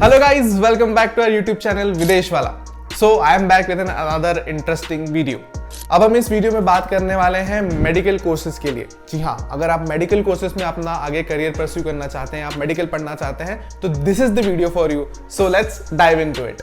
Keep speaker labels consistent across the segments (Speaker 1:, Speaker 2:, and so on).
Speaker 1: Hello guys, welcome back to our YouTube channel विदेश वाला। So I am back with another interesting video। अब हम इस video में बात करने वाले हैं मेडिकल कोर्सेज के लिए। जी हाँ, अगर आप मेडिकल कोर्सेज में अपना आगे करियर परस्यू करना चाहते हैं, आप मेडिकल पढ़ना चाहते हैं, तो this is the video for you. So let's dive into it.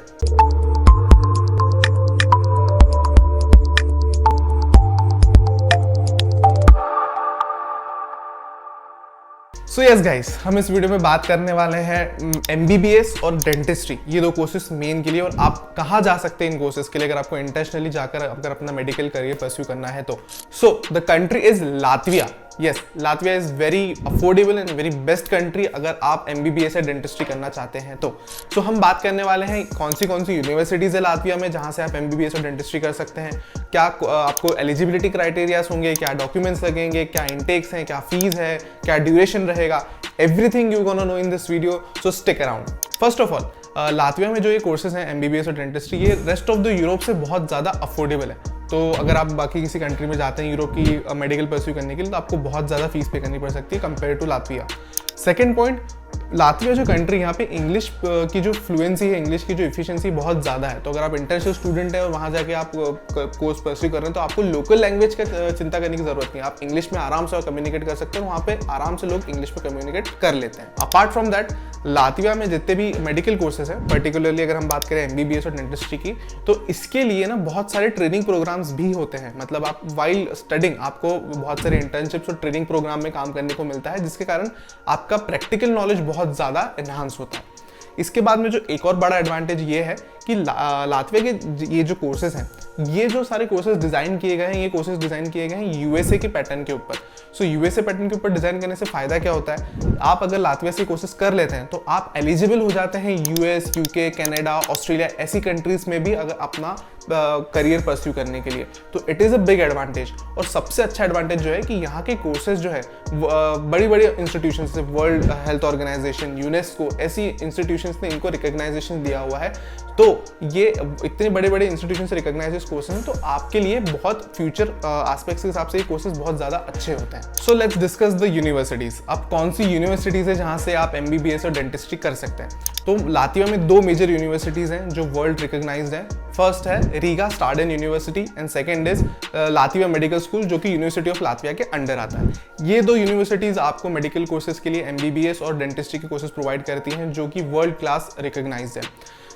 Speaker 1: So yes guys, हम इस वीडियो में बात करने वाले हैं MBBS और डेंटिस्ट्री, ये दो कोर्सेज मेन के लिए, और आप कहाँ जा सकते हैं इन कोर्सेज के लिए अगर आपको इंटरनेशनली जाकर अगर अपना मेडिकल करियर परस्यू करना है तो। So the country is Latvia. Yes, Latvia is very affordable and very best country अगर आप MBBS या डेंटिस्ट्री करना चाहते हैं तो। सो हम बात करने वाले हैं कौन सी यूनिवर्सिटीज़ है लातविया में जहाँ से आप MBBS और डेंटिस्ट्री कर सकते हैं, क्या आपको एलिजिबिलिटी क्राइटेरियाज होंगे, क्या डॉक्यूमेंट्स लगेंगे, क्या इंटेक्स हैं, क्या फीस है, क्या ड्यूरेशन रहेगा, everything you gonna no in this video. So stick around. First of all, Latvia में जो ये कोर्सेज हैं MBBS और डेंटिस्ट्री, ये रेस्ट ऑफ द यूरोप से बहुत ज़्यादा अफोर्डेबल है। तो अगर आप बाकी किसी कंट्री में जाते हैं यूरोप की मेडिकल परस्यू करने के लिए, तो आपको बहुत ज़्यादा फीस पे करनी पड़ सकती है compare to Latvia. Second point, Latvia जो कंट्री, यहाँ पे इंग्लिश की जो फ्लुएंसी है, इंग्लिश की जो इफिशिएंसी बहुत ज़्यादा है। तो अगर आप इंटरनेशनल स्टूडेंट हैं और वहाँ जाके आप कोर्स परस्यू कर रहे हैं, तो आपको लोकल लैंग्वेज का चिंता करने की जरूरत नहीं है। आप इंग्लिश में आराम से कम्युनिकेट कर सकते हैं, वहाँ पे आराम से लोग इंग्लिश में कम्युनिकेट कर लेते हैं। अपार्ट फ्रॉम दैट, लातविया में जितने भी मेडिकल कोर्सेज हैं, पर्टिकुलरली अगर हम बात करें MBBS और डेंटिस्ट्री की, तो इसके लिए ना बहुत सारे ट्रेनिंग प्रोग्राम्स भी होते हैं। मतलब आप वाइल स्टडिंग आपको बहुत सारे इंटर्नशिप्स और ट्रेनिंग प्रोग्राम में काम करने को मिलता है, जिसके कारण आपका प्रैक्टिकल नॉलेज बहुत ज़्यादा एनहांस होता है। इसके बाद में जो एक और बड़ा एडवांटेज ये है कि लातविया के ये जो कोर्सेज हैं, ये जो सारे कोर्सेज डिज़ाइन किए गए हैं, ये कोर्सेज डिज़ाइन किए गए हैं USA के पैटर्न के ऊपर। सो USA पैटर्न के ऊपर डिज़ाइन करने से फ़ायदा क्या होता है, आप अगर लातविया से कोर्सेज कर लेते हैं तो आप एलिजिबल हो जाते हैं US, UK, कनाडा, ऑस्ट्रेलिया ऐसी कंट्रीज़ में भी अगर अपना करियर परस्यू करने के लिए। तो it is a big advantage. और सबसे अच्छा एडवांटेज जो है कि यहाँ के कोर्सेज जो है बड़ी बड़ी इंस्टीट्यूशन से, वर्ल्ड हेल्थ ऑर्गेनाइजेशन, यूनेस्को, ऐसी इंस्टीट्यूशंस ने इनको रिकग्नाइजेशन दिया हुआ है। तो ये इतने बड़े बड़े इंस्टीट्यूशन से रिकग्नाइज कोर्सेज हैं, तो आपके लिए बहुत फ्यूचर एस्पेक्ट्स के हिसाब से ये कोर्सेज बहुत ज़्यादा अच्छे होते हैं। So let's discuss the universities. अब कौन सी यूनिवर्सिटीज़ है जहाँ से आप MBBS और डेंटिस्ट्री कर सकते हैं? तो लातविया में दो मेजर यूनिवर्सिटीज़ हैं जो वर्ल्ड रिकग्नाइज्ड हैं। फर्स्ट है Riga Stradins university and second is Latvia medical school, जो कि यूनिवर्सिटी ऑफ लातविया के अंडर आता है। ये दो यूनिवर्सिटीज़ आपको मेडिकल कोर्सेज के लिए MBBS और डेंटिस्ट्री के कोर्सेज प्रोवाइड करती हैं, जो कि वर्ल्ड क्लास रिकग्नाइज्ड है।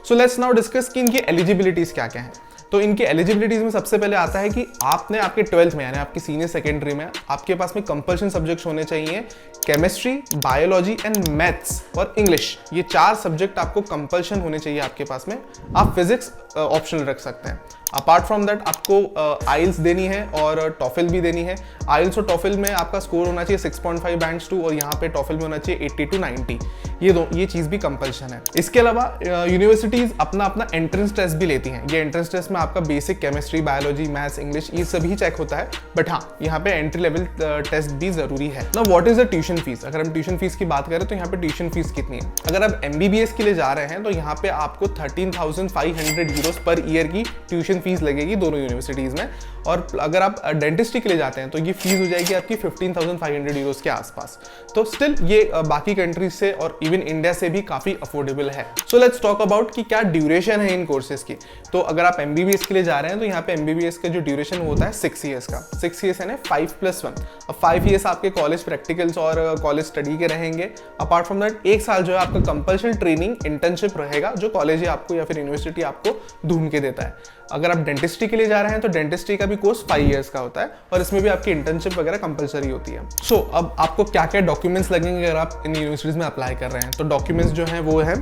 Speaker 1: सो लेट्स नाउ डिस्कस कि इनकी एलिजिबिलिटीज़ क्या क्या हैं। तो इनकी एलिजिबिलिटीज़ में सबसे पहले आता है कि आपने आपके 12th में, यानी आपकी सीनियर सेकेंडरी में, आपके पास में कंपल्शन सब्जेक्ट्स होने चाहिए केमिस्ट्री, बायोलॉजी एंड मैथ्स और इंग्लिश। ये 4 सब्जेक्ट आपको कंपल्शन होने चाहिए आपके पास में। आप फिजिक्स ऑप्शनल रख सकते हैं। अपार्ट फ्रॉम दैट आपको आइल्स देनी है और टॉफिल भी देनी है। आइल्स और टॉफिल में आपका स्कोर होना चाहिए 6.5 बैंड्स 2, और यहाँ पे टॉफिल में होना चाहिए 80 to 90। ये चीज़ भी कंपल्शन है। इसके अलावा यूनिवर्सिटीज़ अपना एंट्रेंस टेस्ट भी लेती हैं। ये एंट्रेंस टेस्ट में आपका basic chemistry, biology, maths, English ये सभी चेक होता है। बट हाँ, यहाँ पे एंट्री लेवल टेस्ट भी ज़रूरी है। ना what is the tuition fees? अगर हम ट्यूशन फीस की बात करें तो यहाँ पे ट्यूशन फीस कितनी है? अगर आप MBBS के लिए जा रहे हैं तो यहाँ पे आपको 13,500 यूरोस पर ईयर की ट्यूशन फीस लगेगी दोनों यूनिवर्सिटीज़ में। और अगर आप डेंटिस्ट्री के लिए जाते हैं तो ये फीस हो जाएगी आपकी 15,500 यूरोस के आसपास। तो स्टिल ये बाकी कंट्रीज से और इवन इंडिया से भी काफ़ी अफोर्डेबल है। सो लेट्स टॉक अबाउट कि क्या ड्यूरेशन है इन कोर्सेज की। तो अगर आप MBBS के लिए जा रहे हैं तो यहाँ पे MBBS का जो ड्यूरेशन होता है 6 ईयर्स का। 6 ईयर्स यानी 5+1। अब 5 ईयर्स आपके कॉलेज प्रैक्टिकल्स और कॉलेज स्टडी के रहेंगे। अपार्ट फ्रॉम दैट 1 साल जो है आपका कंपल्शन ट्रेनिंग इंटर्नशिप रहेगा, जो कॉलेज आपको या फिर यूनिवर्सिटी आपको ढूंढ के देता है। अगर आप डेंटिस्ट्री के लिए जा रहे हैं तो डेंटिस्ट्री का भी कोर्स 5 ईयर्स का होता है और इसमें भी आपकी इंटर्नशिप वगैरह कंपलसरी होती है। सो अब आपको क्या क्या डॉक्यूमेंट्स लगेंगे अगर आप इन यूनिवर्सिटीज़ में अप्लाई कर रहे हैं? तो डॉक्यूमेंट्स जो हैं वो हैं,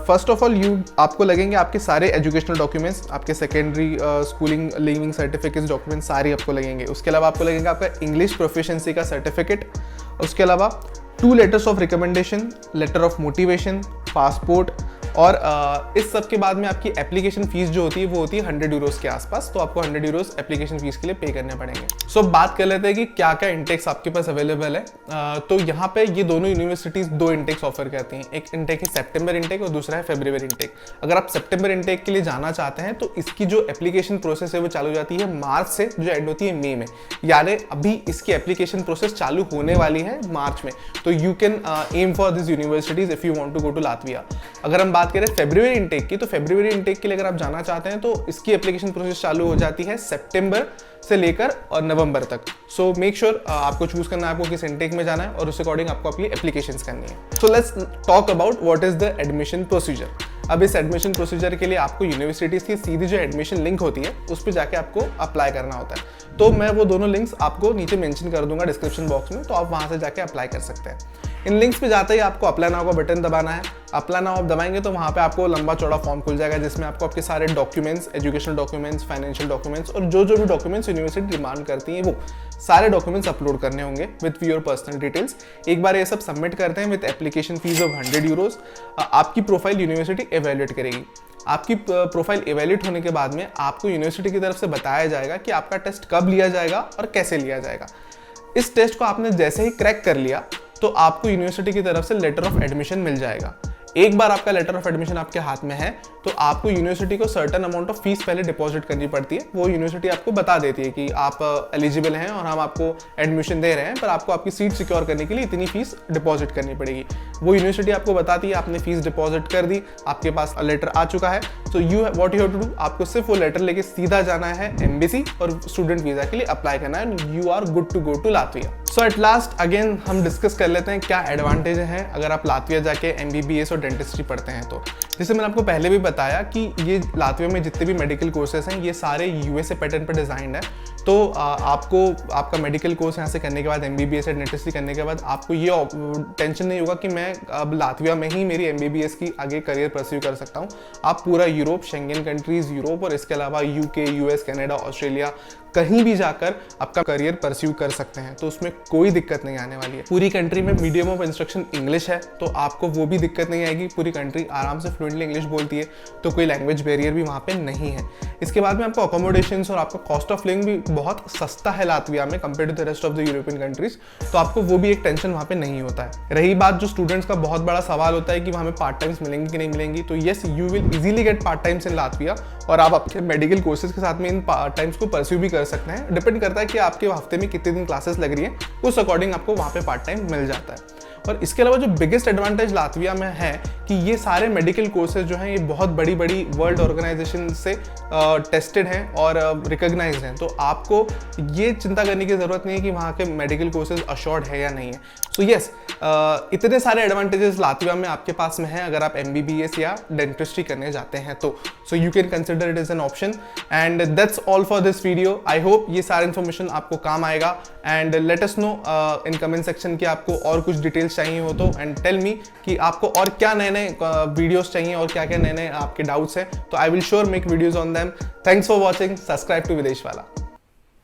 Speaker 1: फर्स्ट ऑफ ऑल आपको लगेंगे आपके सारे एजुकेशनल डॉक्यूमेंट्स, आपके secondary schooling leaving certificates documents सारे आपको लगेंगे। उसके अलावा आपको लगेगा आपका इंग्लिश प्रोफिशिएंसी का सर्टिफिकेट। उसके अलावा 2 letters of recommendation, letter of motivation, passport, और इस सब के बाद में आपकी एप्लीकेशन फीस जो होती है वो होती है 100 यूरोस के आसपास, तो आपको 100 यूरोस एप्लीकेशन फीस के लिए पे करने पड़ेंगे। सो बात कर लेते हैं कि क्या क्या इंटेक्स आपके पास अवेलेबल है। तो यहाँ पे ये दोनों यूनिवर्सिटीज 2 इंटेक्स ऑफर करती हैं, एक इंटेक है सितंबर इंटेक और दूसरा है फरवरी इंटेक। अगर आप सितंबर इंटेक के लिए जाना चाहते हैं तो इसकी जो एप्लीकेशन प्रोसेस है वो चालू हो जाती है मार्च से, जो एंड होती है मई में, यानी अभी इसकी एप्लीकेशन प्रोसेस चालू होने वाली है मार्च में। तो you can aim for this universities if you want to go to Latvia. अगर हम बात करें फरवरी इंटेक की, तो फरवरी इंटेक के लिए अगर आप जाना चाहते हैं तो इसकी एप्लीकेशन प्रोसेस चालू हो जाती है सितंबर से लेकर और नवंबर तक। सो मेक श्योर आपको चूज करना है आपको किस इंटेक में जाना है और उस अकॉर्डिंग आपको अपनी एप्लीकेशंस करनी है। So let's talk about what is the admission procedure. अब इस एडमिशन प्रोसीजर के लिए आपको यूनिवर्सिटीज की सीधी जो एडमिशन लिंक होती है उस पर जाके आपको अप्लाई करना होता है। तो मैं वो दोनों लिंक्स आपको नीचे मेंशन कर दूंगा डिस्क्रिप्शन बॉक्स में, तो आप वहां से जाके अप्लाई कर सकते हैं। इन लिंक्स पे जाते ही आपको अप्लाई नाउ का बटन दबाना है। अप्लाई नाउ आप दबाएंगे तो वहाँ पे आपको लंबा चौड़ा फॉर्म खुल जाएगा जिसमें आपको आपके सारे documents, educational documents, financial documents और जो भी डॉक्यूमेंट्स यूनिवर्सिटी डिमांड करती है वो सारे डॉक्यूमेंट्स अपलोड करने होंगे विथ योर पर्सनल डिटेल्स। एक बार ये सब सबमिट करते हैं with application fees of 100 euros, आपकी प्रोफाइल यूनिवर्सिटी एवेल्युएट करेगी। आपकी प्रोफाइल एवेल्युएट होने के बाद में आपको यूनिवर्सिटी की तरफ से बताया जाएगा कि आपका टेस्ट कब लिया जाएगा और कैसे लिया जाएगा। इस टेस्ट को आपने जैसे ही क्रैक कर लिया तो आपको यूनिवर्सिटी की तरफ से लेटर ऑफ एडमिशन मिल जाएगा। एक बार आपका लेटर ऑफ एडमिशन आपके हाथ में है तो आपको यूनिवर्सिटी को सर्टेन अमाउंट ऑफ फीस पहले डिपॉजिट करनी पड़ती है। वो यूनिवर्सिटी आपको बता देती है कि आप एलिजिबल हैं और हम आपको एडमिशन दे रहे हैं, पर आपको आपकी सीट सिक्योर करने के लिए इतनी फीस डिपॉजिट करनी पड़ेगी। वो यूनिवर्सिटी आपको बताती है, आपने फीस डिपॉजिट कर दी, आपके पास लेटर आ चुका है, तो what you have to do, आपको सिर्फ वो लेटर लेके सीधा जाना है एम्बेसी और स्टूडेंट वीजा के लिए अप्लाई करना है। You are good to go to Latvia. So at last again हम डिस्कस कर लेते हैं क्या एडवांटेज हैं अगर आप लातविया जाके MBBS और डेंटिस्ट्री पढ़ते हैं। तो जैसे मैंने आपको पहले भी बताया कि ये लातविया में जितने भी मेडिकल कोर्सेज हैं ये सारे USA पैटर्न पर डिजाइंड है। तो आपको आपका मेडिकल कोर्स यहाँ से करने के बाद MBBS या डेंटिस्ट्री करने के बाद आपको ये टेंशन नहीं होगा कि मैं अब लातविया में ही मेरी MBBS की आगे करियर परस्यू कर सकता हूँ। आप पूरा यूरोप, शेंगन कंट्रीज यूरोप और इसके अलावा UK, US, कनाडा, ऑस्ट्रेलिया कहीं भी जाकर आपका करियर परस्यू कर सकते हैं, तो उसमें कोई दिक्कत नहीं आने वाली है। पूरी कंट्री में मीडियम ऑफ इंस्ट्रक्शन इंग्लिश है, तो आपको वो भी दिक्कत नहीं आएगी। पूरी कंट्री आराम से फ्लुएंटली इंग्लिश बोलती है, तो कोई लैंग्वेज बैरियर भी वहाँ पे नहीं है। इसके बाद में आपको अकोमोडेशंस और आपका कॉस्ट ऑफ लिविंग भी बहुत सस्ता है लातविया में compare to the rest of the European countries, तो आपको वो भी एक टेंशन वहाँ पे नहीं होता है। रही बात जो स्टूडेंट्स का बहुत बड़ा सवाल होता है कि वहाँ में पार्ट टाइम्स मिलेंगी कि नहीं मिलेंगी, तो yes, you will easily get part times in Latvia और आप आपके मेडिकल कोर्सेज के साथ में इन पार्ट टाइम्स को परस्यू भी कर सकते हैं। डिपेंड करता है कि आपके हफ्ते में कितने दिन क्लासेस लग रही है, उस अकॉर्डिंग आपको वहाँ पे पार्ट टाइम मिल जाता है। और इसके अलावा जो बिगेस्ट एडवांटेज लातविया में है कि ये सारे मेडिकल कोर्सेज जो हैं ये बहुत बड़ी बड़ी वर्ल्ड ऑर्गेनाइजेशन से टेस्टेड हैं और रिकॉग्नाइज्ड हैं, तो आपको ये चिंता करने की ज़रूरत नहीं है कि वहाँ के मेडिकल कोर्सेज अश्योर्ड है या नहीं है। सो येस, इतने सारे एडवांटेजेस लातविया में आपके पास में है अगर आप MBBS या डेंटिस्ट्री करने जाते हैं तो। So you can consider it as an option and that's all for this video. I hope ये सारा इन्फॉर्मेशन आपको काम आएगा and let us know in comment section कि आपको और कुछ डिटेल्स चाहिए हो तो, एंड टेल मी कि आपको और क्या नए नए वीडियोस चाहिए और क्या क्या नए नए आपके डाउट्स हैं, तो I will sure make videos on them. Thanks for watching, subscribe to Videsh वाला।